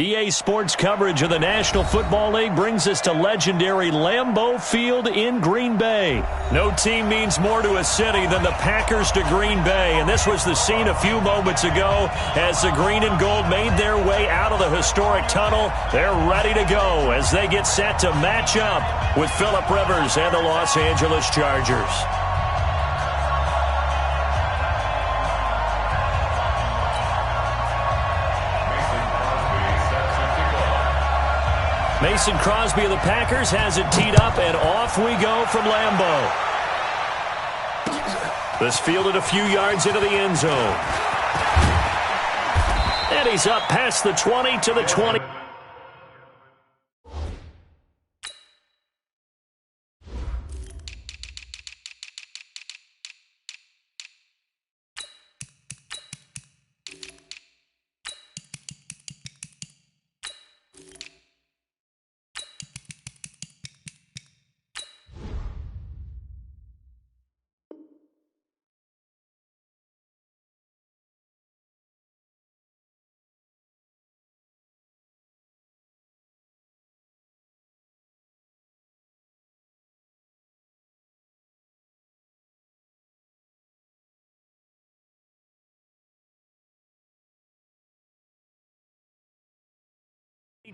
EA Sports coverage of the National Football League brings us to legendary Lambeau Field in Green Bay. No team means more to a city than the Packers to Green Bay, and this was the scene a few moments ago as the green and gold made their way out of the historic tunnel. They're ready to go as they get set to match up with Phillip Rivers and the Los Angeles Chargers. Mason Crosby of the Packers has it teed up, and off we go from Lambeau. This fielded a few yards into the end zone. And he's up past the 20 to the 20.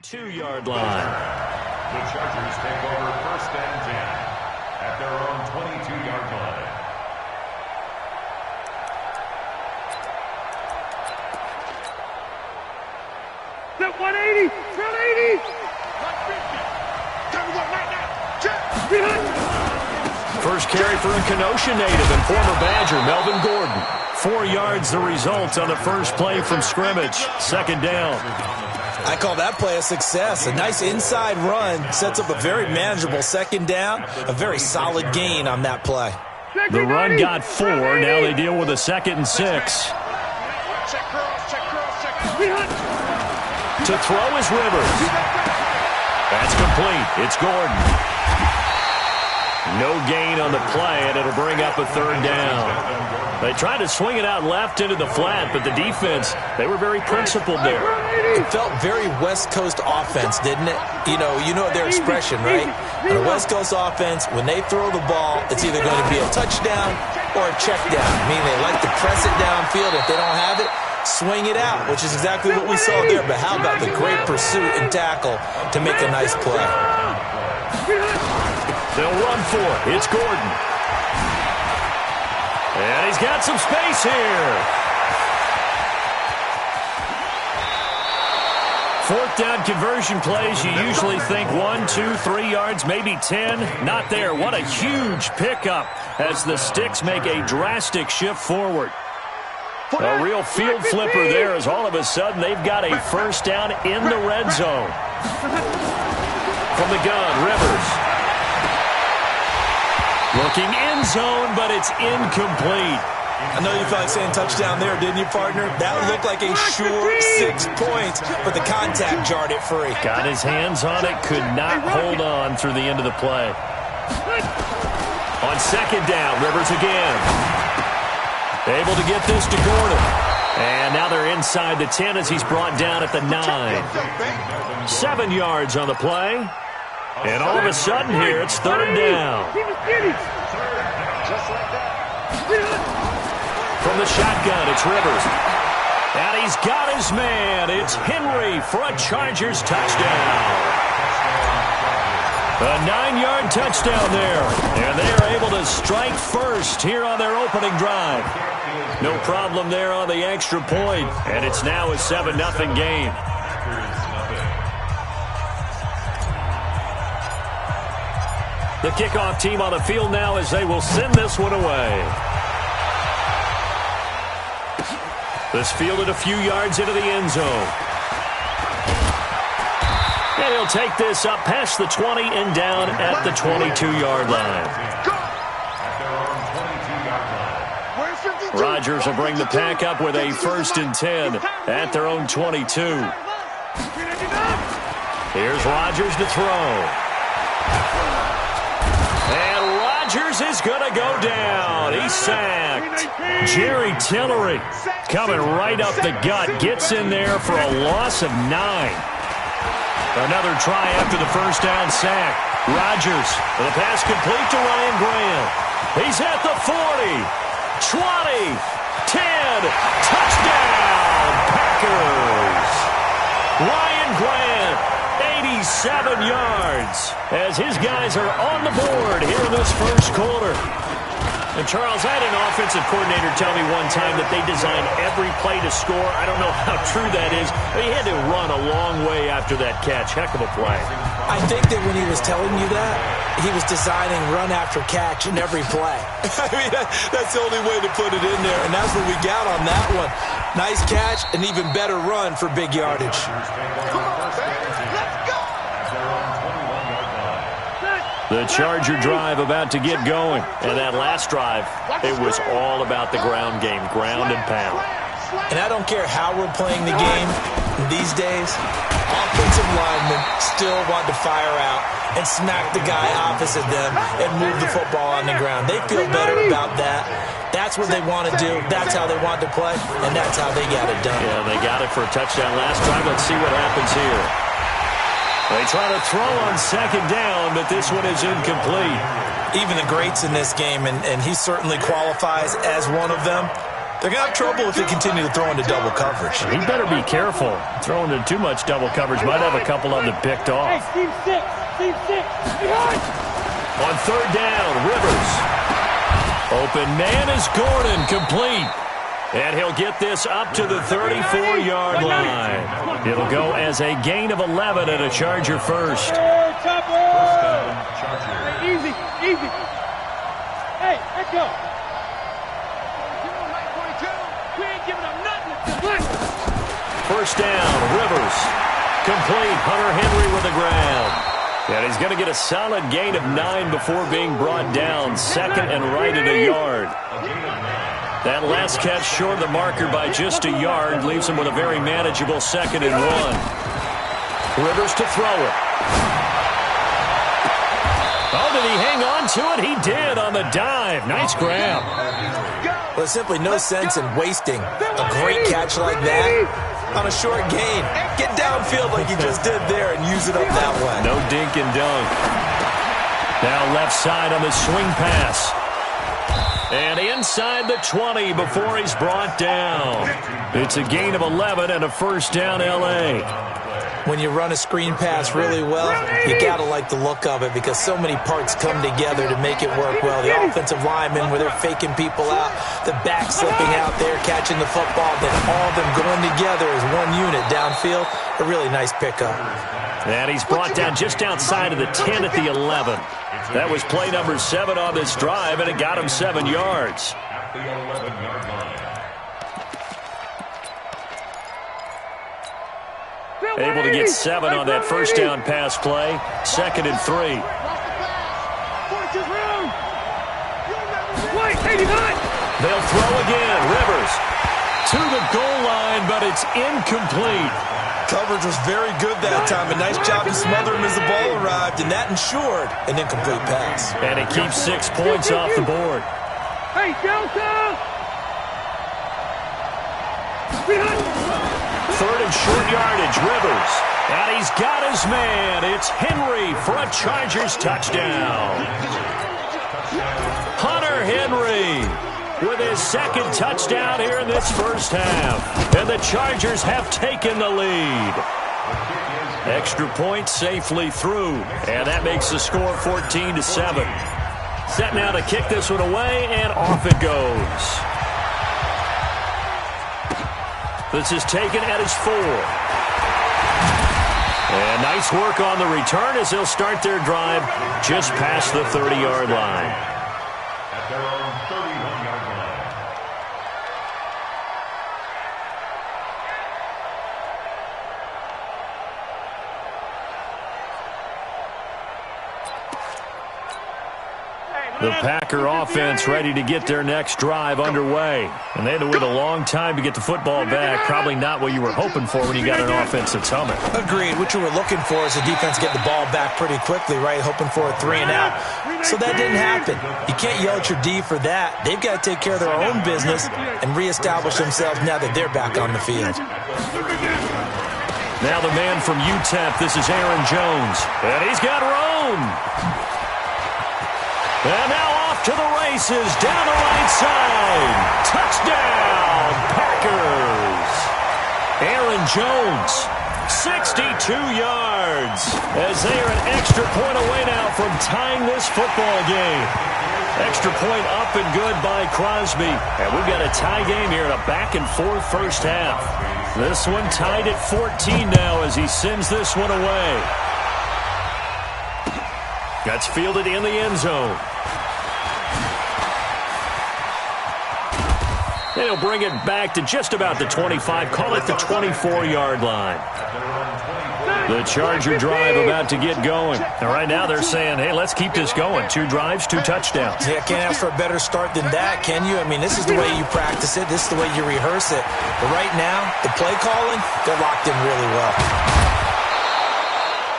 Two-yard line. The Chargers take over 1st and 10 at their own 22-yard line. Set 180! 180! 150! First carry for a Kenosha native and former Badger, Melvin Gordon. 4 yards the result on the first play from scrimmage. Second down. I call that play a success. A nice inside run sets up a very manageable second down. A very solid gain on that play. The run got 4. Now they deal with a 2nd and 6. To throw is Rivers. That's complete. It's Gordon. No gain on the play, and it'll bring up a 3rd down. They tried to swing it out left into the flat, but the defense, they were very principled there. It felt very West Coast offense, didn't it? You know their expression, right? On a West Coast offense, when they throw the ball, it's either going to be a touchdown or a check down. Meaning they like to press it downfield. If they don't have it, swing it out, which is exactly what we saw there. But how about the great pursuit and tackle to make a nice play? They'll run for it. It's Gordon. And he's got some space here. 4th down conversion plays, you usually think 1, 2, 3 yards, maybe 10. Not there. What a huge pickup as the Sticks make a drastic shift forward. A real field flipper there as all of a sudden they've got a 1st down in the red zone. From the gun, Rivers. Looking end zone, but it's incomplete. I know you felt like saying touchdown there, didn't you, partner? That looked like a sure 6 points, but the contact jarred it free. Got his hands on it, could not hold on through the end of the play. On 2nd down, Rivers again. Able to get this to Gordon. And now they're inside the 10 as he's brought down at the 9. 7 yards on the play. And all of a sudden here, it's 3rd down. From the shotgun, it's Rivers. And he's got his man. It's Henry for a Chargers touchdown. A 9-yard touchdown there. And they are able to strike first here on their opening drive. No problem there on the extra point. And it's now a 7-0 game. The kickoff team on the field now as they will send this one away. This fielded a few yards into the end zone. And he'll take this up past the 20 and down at the 22-yard line. Rodgers will bring the pack up with a 1st and 10 at their own 22. Here's Rodgers to throw. And Rodgers is going to go down. He's sacked. Jerry Tillery coming right up the gut. Gets in there for a loss of 9. Another try after the first down sack. Rodgers with a pass complete to Ryan Grant. He's at the 40, 20, 10, touchdown, Packers. Ryan Grant, 87 yards, as his guys are on the board here in this first quarter. And, Charles, I had an offensive coordinator tell me one time that they design every play to score. I don't know how true that is, but he had to run a long way after that catch. Heck of a play. I think that when he was telling you that, he was designing run after catch in every play. I mean, that's the only way to put it in there, and that's what we got on that one. Nice catch, an even better run for big yardage. The Charger drive about to get going. And that last drive, it was all about the ground game, ground and pound. And I don't care how we're playing the game these days, offensive linemen still want to fire out and smack the guy opposite them and move the football on the ground. They feel better about that. That's what they want to do. That's how they want to play, and that's how they got it done. Yeah, they got it for a touchdown last drive. Let's see what happens here. They try to throw on second down, but this one is incomplete. Even the greats in this game, and he certainly qualifies as one of them, they're going to have trouble if they continue to throw into double coverage. He better be careful. Throwing into too much double coverage might have a couple of them picked off. Hey, team six. Behind. On third down, Rivers. Open man is Gordon, complete. And he'll get this up to the 34-yard line. It'll go as a gain of 11 and a Charger first. Hey, easy. Hey, let's go. We ain't giving up nothing. First down, Rivers. Complete. Hunter Henry with the ground. And he's going to get a solid gain of 9 before being brought down. Second and right at a yard. That last catch short of the marker by just a yard leaves him with a very manageable 2nd and 1. Rivers to throw it. Oh, did he hang on to it? He did on the dive. Nice grab. Well, there's simply no sense in wasting a great catch like that on a short gain. Get downfield like you just did there and use it up that way. No dink and dunk. Now left side on the swing pass. And inside the 20 before he's brought down. It's a gain of 11 and a first down, L.A. When you run a screen pass really well, you got to like the look of it because so many parts come together to make it work well. The offensive linemen, where they're faking people out, the back slipping out there, catching the football, then all of them going together as one unit downfield. A really nice pickup. And he's brought down just outside of the 10 at the 11. That was play number 7 on this drive, and it got him 7 yards. At the 11-yard line. Able to get 7 on that first down pass play. 2nd and 3. They'll throw again. Rivers to the goal line, but it's incomplete. Coverage was very good that time. A nice job to smother him as the ball arrived, and that ensured an incomplete pass. And it keeps 6 points off the board. Hey, Delta! Third and short yardage, Rivers. And he's got his man. It's Henry for a Chargers touchdown. Hunter Henry with his 2nd touchdown here in this first half. And the Chargers have taken the lead. Extra point safely through. And that makes the score 14-7. Set now to kick this one away, and off it goes. This is taken at his 4. And nice work on the return as they'll start their drive just past the 30-yard line. At their own 31-yard line. The Packer offense ready to get their next drive underway. And they had to wait a long time to get the football back. Probably not what you were hoping for when you got an offense that's humming. Agreed. What you were looking for is the defense get the ball back pretty quickly, right? Hoping for a 3 and out. So that didn't happen. You can't yell at your D for that. They've got to take care of their own business and reestablish themselves now that they're back on the field. Now the man from UTEP, this is Aaron Jones. And he's got room. And now off to the races, down the right side. Touchdown, Packers. Aaron Jones, 62 yards. As they are an extra point away now from tying this football game. Extra point up and good by Crosby. And we've got a tie game here in a back-and-forth first half. This one tied at 14 now as he sends this one away. That's fielded in the end zone. And he'll bring it back to just about the 25. Call it the 24-yard line. The Charger drive about to get going. And right now they're saying, hey, let's keep this going. 2 drives, 2 touchdowns. Yeah, can't ask for a better start than that, can you? I mean, this is the way you practice it. This is the way you rehearse it. But right now, the play calling, they're locked in really well.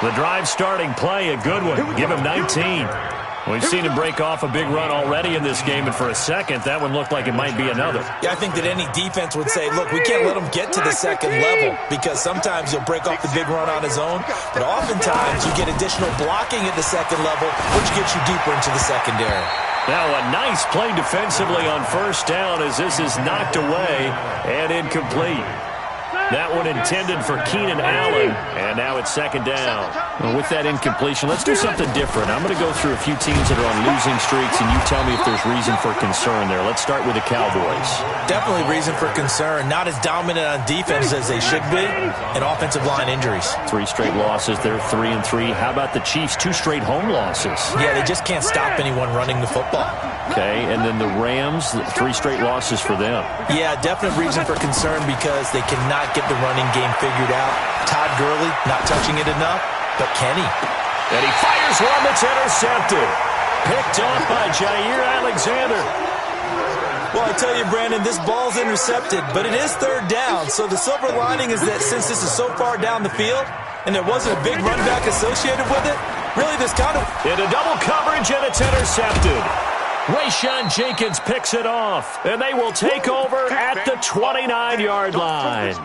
The drive starting play, a good one. Give him 19. We've seen him break off a big run already in this game, and for a second, that one looked like it might be another. Yeah, I think that any defense would say, look, we can't let him get to the second level because sometimes he'll break off the big run on his own, but oftentimes you get additional blocking at the second level, which gets you deeper into the secondary. Now a nice play defensively on first down as this is knocked away and incomplete. That one intended for Keenan Allen, and now it's second down. Well, with that incompletion, let's do something different. I'm going to go through a few teams that are on losing streaks, and you tell me if there's reason for concern there. Let's start with the Cowboys. Definitely reason for concern. Not as dominant on defense as they should be, and offensive line injuries. 3 straight losses. They're 3-3. How about the Chiefs? 2 straight home losses. Yeah, they just can't stop anyone running the football. Okay, and then the Rams, 3 straight losses for them. Yeah, definite reason for concern because they cannot get the running game figured out. Todd Gurley not touching it enough, but Kenny. And he fires one that's intercepted. Picked off by Jair Alexander. Well, I tell you, Brandon, this ball's intercepted, but it is third down. So the silver lining is that since this is so far down the field and there wasn't a big run back associated with it, really this kind of... Into double coverage, and it's intercepted. Rayshawn Jenkins picks it off, and they will take over at the 29-yard line.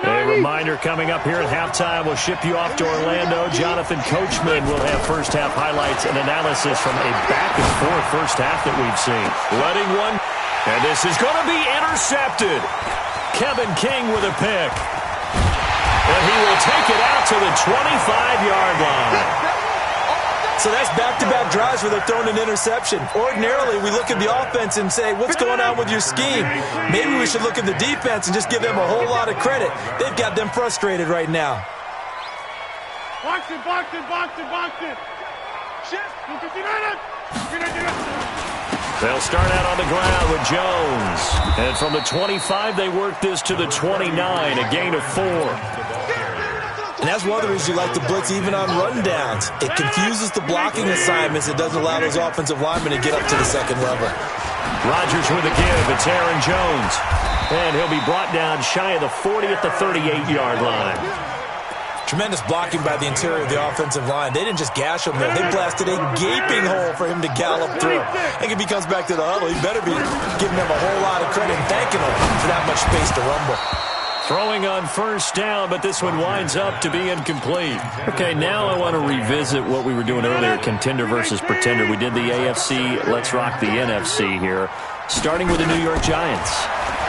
A reminder coming up here at halftime. We'll ship you off to Orlando. Jonathan Coachman will have first-half highlights and analysis from a back-and-forth first half that we've seen. Letting one, and this is going to be intercepted. Kevin King with a pick. And he will take it out to the 25-yard line. So that's back-to-back drives where they're throwing an interception. Ordinarily, we look at the offense and say, what's going on with your scheme? Maybe we should look at the defense and just give them a whole lot of credit. They've got them frustrated right now. Box it. They'll start out on the ground with Jones. And from the 25, they work this to the 29, a gain of 4. And that's one of the reasons you like to blitz even on run downs. It confuses the blocking assignments. It doesn't allow those offensive linemen to get up to the second level. Rodgers with a give. It's Aaron Jones. And he'll be brought down shy of the 40 at the 38-yard line. Tremendous blocking by the interior of the offensive line. They didn't just gash him there. They blasted a gaping hole for him to gallop through. I think if he comes back to the huddle, he better be giving them a whole lot of credit and thanking them for that much space to rumble. Throwing on first down, but this one winds up to be incomplete. Okay, now I want to revisit what we were doing earlier, contender versus pretender. We did the AFC, let's rock the NFC here, starting with the New York Giants.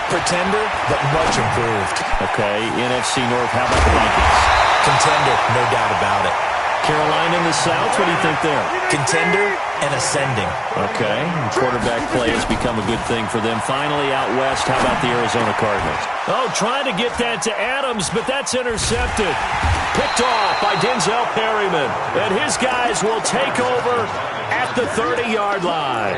Pretender, but much improved. Okay, NFC North, how about the Vikings? Contender, no doubt about it. Carolina in the South, what do you think there? Contender and ascending. Okay, quarterback play has become a good thing for them. Finally, out west, how about the Arizona Cardinals? Oh, trying to get that to Adams, but that's intercepted. Picked off by Denzel Perryman. And his guys will take over at the 30-yard line.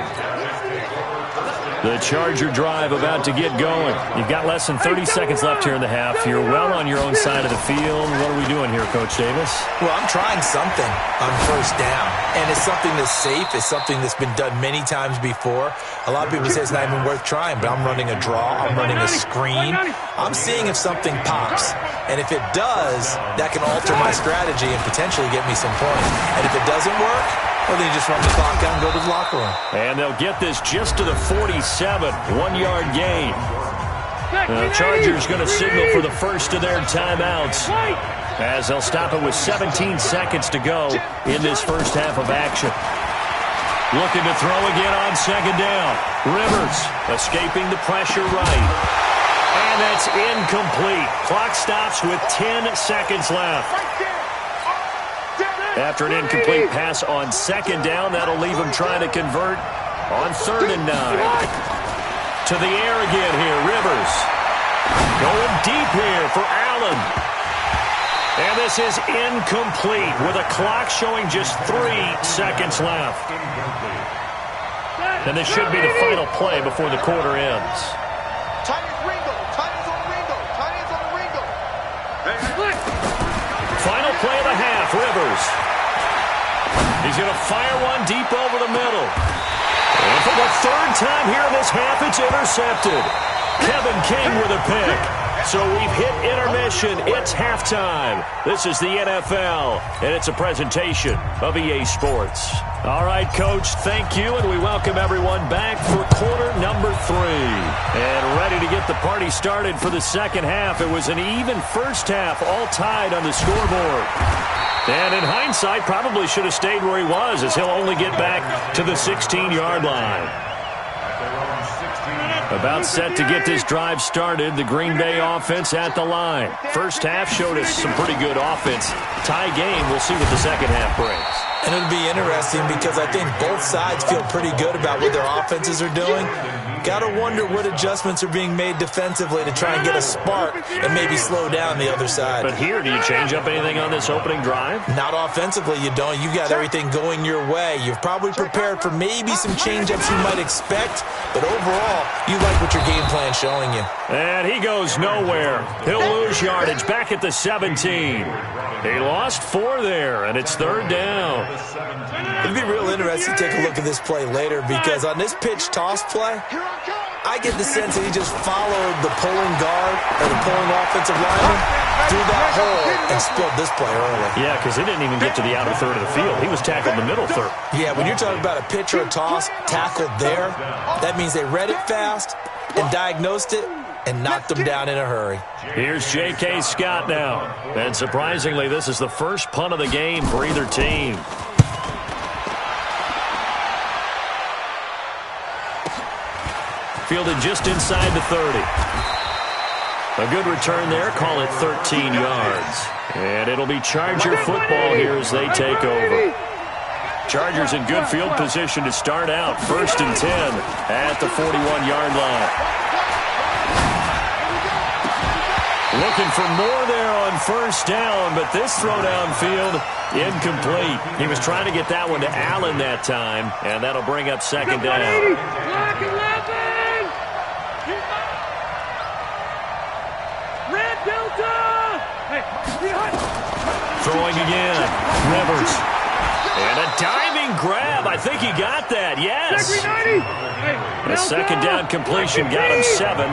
The Charger drive about to get going. You've got less than 30 seconds left here in the half. You're well on your own side of the field. What are we doing here, Coach Davis? Well, I'm trying something on first down. And it's something that's safe. It's something that's been done many times before. A lot of people say it's not even worth trying, but I'm running a draw. I'm running a screen. I'm seeing if something pops. And if it does, that can alter my strategy and potentially get me some points. And if it doesn't work, Or then you just run the clock out and go to the locker room. And they'll get this just to the 47, 1-yard gain. The Chargers going to signal for the first of their timeouts, as they'll stop it with 17 seconds to go in this first half of action. Looking to throw again on second down. Rivers escaping the pressure right. And that's incomplete. Clock stops with 10 seconds left. After an incomplete pass on second down, that'll leave him trying to convert on 3rd and 9. To the air again here, Rivers. Going deep here for Allen. And this is incomplete with a clock showing just 3 seconds left. And this should be the final play before the quarter ends. Final play of the half, Rivers. He's going to fire one deep over the middle. And for the 3rd time here in this half, it's intercepted. Kevin King with a pick. So we've hit intermission. It's halftime. This is the NFL, and it's a presentation of EA Sports. All right, Coach, thank you, and we welcome everyone back for quarter number 3. And ready to get the party started for the second half. It was an even first half, all tied on the scoreboard. And in hindsight, probably should have stayed where he was, as he'll only get back to the 16-yard line. About set to get this drive started, the Green Bay offense at the line. First half showed us some pretty good offense. Tie game, we'll see what the second half brings. And it'll be interesting because I think both sides feel pretty good about what their offenses are doing. Got to wonder what adjustments are being made defensively to try and get a spark and maybe slow down the other side. But here, do you change up anything on this opening drive? Not offensively, you don't. You've got everything going your way. You've probably prepared for maybe some change-ups you might expect, but overall, you like what your game plan's showing you. And he goes nowhere. He'll lose yardage back at the 17. He lost 4 there, and it's 3rd down. It'd be real interesting to take a look at this play later because on this pitch toss play, I get the sense that he just followed the pulling guard or the pulling offensive lineman through that hole and spilled this play early. Yeah, because he didn't even get to the outer third of the field. He was tackled in the middle third. Yeah, when you're talking about a pitch or a toss tackled there, that means they read it fast and diagnosed it and knocked them down in a hurry. Here's J.K. Scott now. And surprisingly, this is the first punt of the game for either team. Fielded just inside the 30. A good return there. Call it 13 yards. And it'll be Charger football here as they take over. Chargers in good field position to start out. 1st and 10 at the 41-yard line. Looking for more there on 1st down, but this throw downfield incomplete. He was trying to get that one to Allen that time, and that'll bring up 2nd down. Throwing again. Rivers. And a diving grab. I think he got that. Yes. A 2nd down completion got him 7.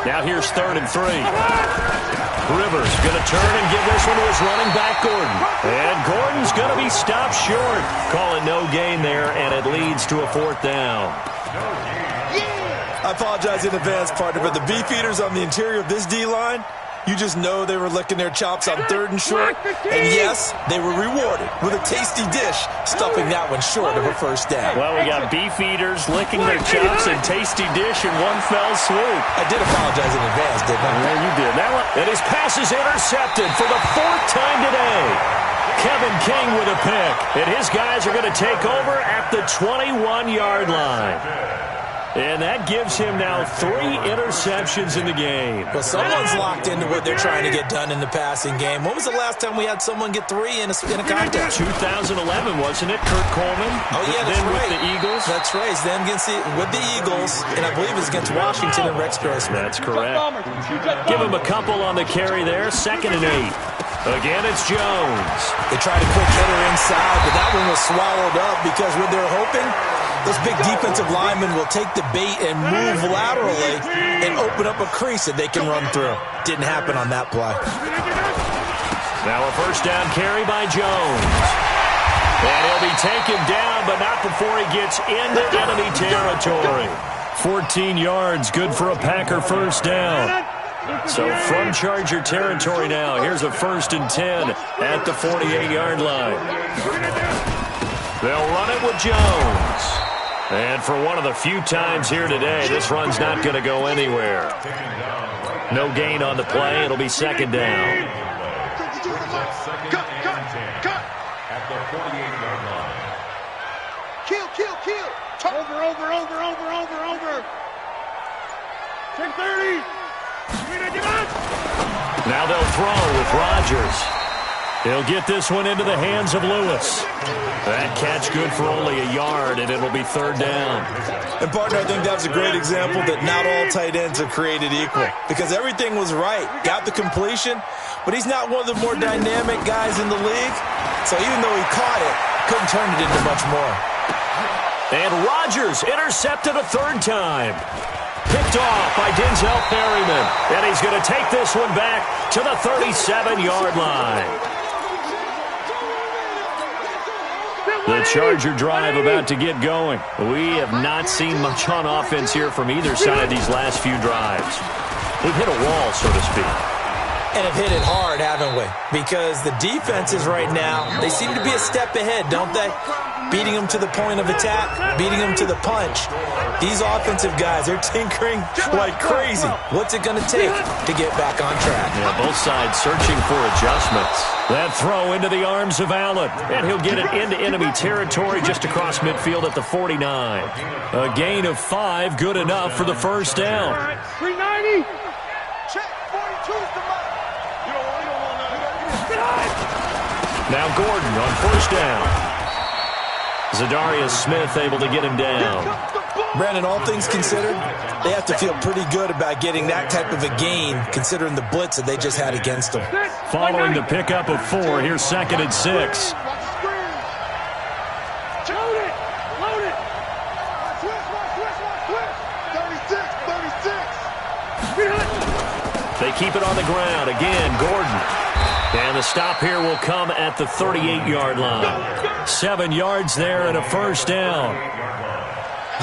Now here's 3rd and 3. Rivers going to turn and give this one to his running back, Gordon. And Gordon's going to be stopped short. Call it no gain there, and it leads to a 4th down. I apologize in advance, partner, but the beefeaters on the interior of this D-line, you just know they were licking their chops on 3rd and short. And yes, they were rewarded with a tasty dish, stuffing that one short of a 1st down. Well, we got beef eaters licking their chops and tasty dish in one fell swoop. I did apologize in advance, didn't I? Yeah, you did. That one, and his pass is intercepted for the 4th time today. Kevin King with a pick. And his guys are going to take over at the 21-yard line. And that gives him now 3 interceptions in the game. Well, someone's locked into what they're trying to get done in the passing game. When was the last time we had someone get 3 in a contest? 2011, wasn't it? Kurt Coleman. Oh, yeah, that's then right. With the Eagles. That's right. Then with the Eagles, and I believe it's against Washington and Rex Grossman. That's correct. Give him a couple on the carry there. 2nd and 8. Again, it's Jones. They tried a quick hitter inside, but that one was swallowed up because what they're hoping, those big defensive linemen will take the bait and move laterally and open up a crease that they can run through. Didn't happen on that play. Now a 1st down carry by Jones. And he'll be taken down, but not before he gets into enemy territory. 14 yards, good for a Packer first down. So from Charger territory now, here's a 1st and 10 at the 48-yard line. They'll run it with Jones. And for one of the few times here today, this run's not going to go anywhere. No gain on the play. It'll be 2nd down. Cut. At the 48-yard line. Kill. Over. Check 30. Now they'll throw with Rodgers. He'll get this one into the hands of Lewis. That catch good for only a yard, and it'll be 3rd down. And, partner, I think that's a great example that not all tight ends are created equal because everything was right. Got the completion, but he's not one of the more dynamic guys in the league. So even though he caught it, couldn't turn it into much more. And Rodgers intercepted a 3rd time. Picked off by Denzel Perryman. And he's going to take this one back to the 37-yard line. The Charger drive about to get going. We have not seen much on offense here from either side these last few drives. We've hit a wall, so to speak. And have hit it hard, haven't we? Because the defenses right now, they seem to be a step ahead, don't they? Beating them to the point of attack, beating them to the punch. These offensive guys, they're tinkering like crazy. What's it going to take to get back on track? Yeah, both sides searching for adjustments. That throw into the arms of Allen. And he'll get it into enemy territory just across midfield at the 49. A gain of 5, good enough for the 1st down. 390. Check 42's the mark. Now Gordon on 1st down. Zadarius Smith able to get him down. Brandon, all things considered, they have to feel pretty good about getting that type of a gain considering the blitz that they just had against them. Following the pickup of 4, here's 2nd and 6. Load it. Switch. 36. They keep it on the ground. Again, Gordon. And the stop here will come at the 38-yard line. 7 yards there and a 1st down.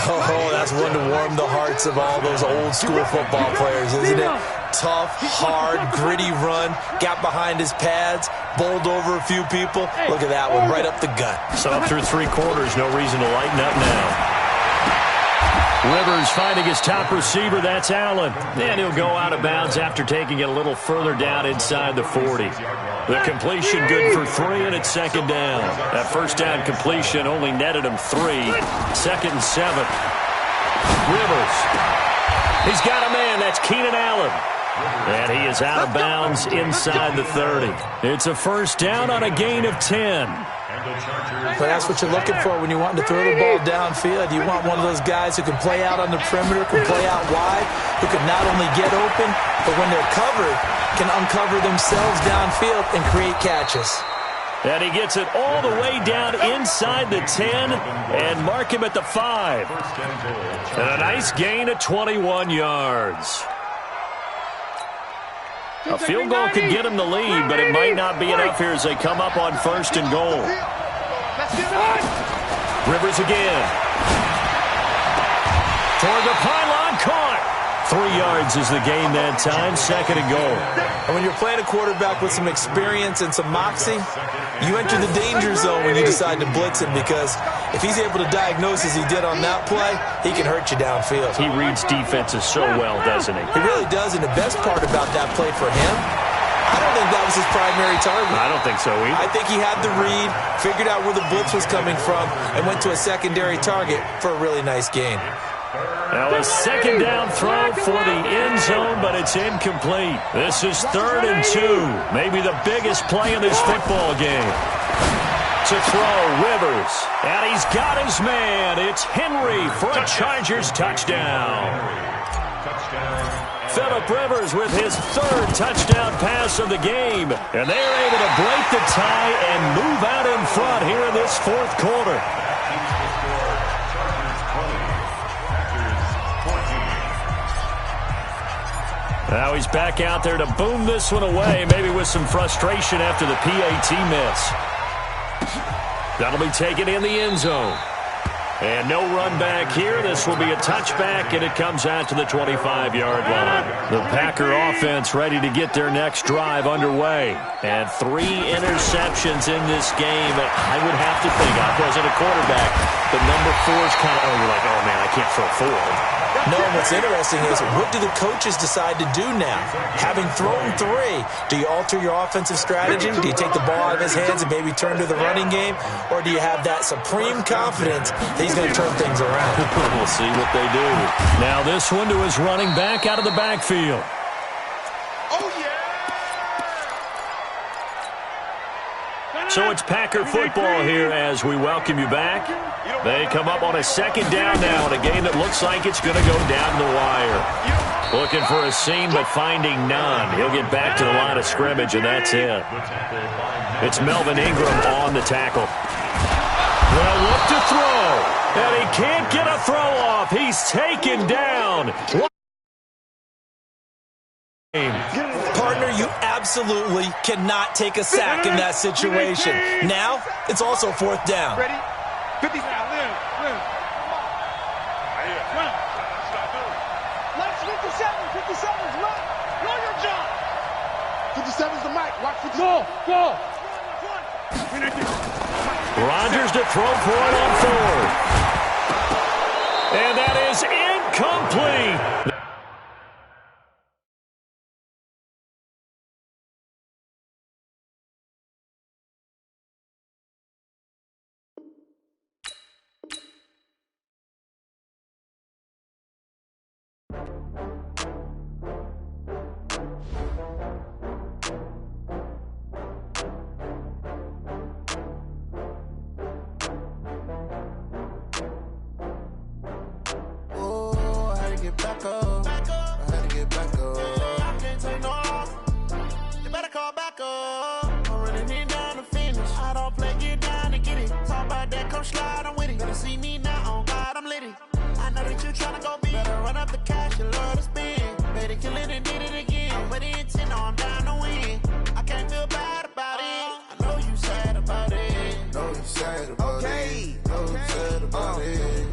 Oh, that's one to warm the hearts of all those old-school football players, isn't it? Tough, hard, gritty run. Got behind his pads, bowled over a few people. Look at that one, right up the gut. So through 3 quarters, no reason to lighten up now. Rivers finding his top receiver, that's Allen. And he'll go out of bounds after taking it a little further down inside the 40. The completion good for 3, and it's 2nd down. That 1st down completion only netted him 3. 2nd and 7. Rivers. He's got a man, that's Keenan Allen. And he is out of bounds inside the 30. It's a 1st down on a gain of 10. But that's what you're looking for when you want to throw the ball downfield. You want one of those guys who can play out on the perimeter, can play out wide, who can not only get open, but when they're covered, can uncover themselves downfield and create catches. And he gets it all the way down inside the 10 and mark him at the 5. And a nice gain of 21 yards. A field goal could get him the lead, but it might not be enough here as they come up on 1st and goal. Rivers again. Toward the pylon, caught. 3 yards is the gain that time, 2nd and goal. And when you're playing a quarterback with some experience and some moxie, you enter the danger zone when you decide to blitz him because if he's able to diagnose as he did on that play, he can hurt you downfield. He reads defenses so well, doesn't he? He really does, and the best part about that play for him, I don't think that was his primary target. I don't think so either. I think he had the read, figured out where the blitz was coming from, and went to a secondary target for a really nice gain. Now a 2nd down throw for the end zone, but it's incomplete. This is 3rd and 2. Maybe the biggest play in this football game. To throw, Rivers. And he's got his man. It's Henry for a Chargers touchdown. Phillip Rivers with his 3rd touchdown pass of the game. And they're able to break the tie and move out in front here in this 4th quarter. Now he's back out there to boom this one away, maybe with some frustration after the PAT miss. That'll be taken in the end zone. And no run back here. This will be a touchback, and it comes out to the 25-yard line. The Packer offense ready to get their next drive underway. And 3 interceptions in this game. I would have to think, I wasn't a quarterback, but number 4 is kind of, you're like, oh, man, I can't throw 4. No, what's interesting is, what do the coaches decide to do now? Having thrown 3, do you alter your offensive strategy? Do you take the ball out of his hands and maybe turn to the running game? Or do you have that supreme confidence that he's going to turn things around? We'll see what they do. Now this one to his running back out of the backfield. Oh, yeah! So it's Packer football here as we welcome you back. They come up on a 2nd down now in a game that looks like it's going to go down the wire. Looking for a seam, but finding none. He'll get back to the line of scrimmage, and that's it. It's Melvin Ingram on the tackle. Well, look to throw, and he can't get a throw off. He's taken down. Partner, you absolutely cannot take a sack in that situation. Now, it's also 4th down. Ready? 50. Let's 57's run. Run your job. 57's the mic. Watch 57. Go. Rodgers to throw for it on 4th. And that is incomplete.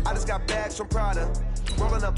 I just got bags from Prada, rolling up.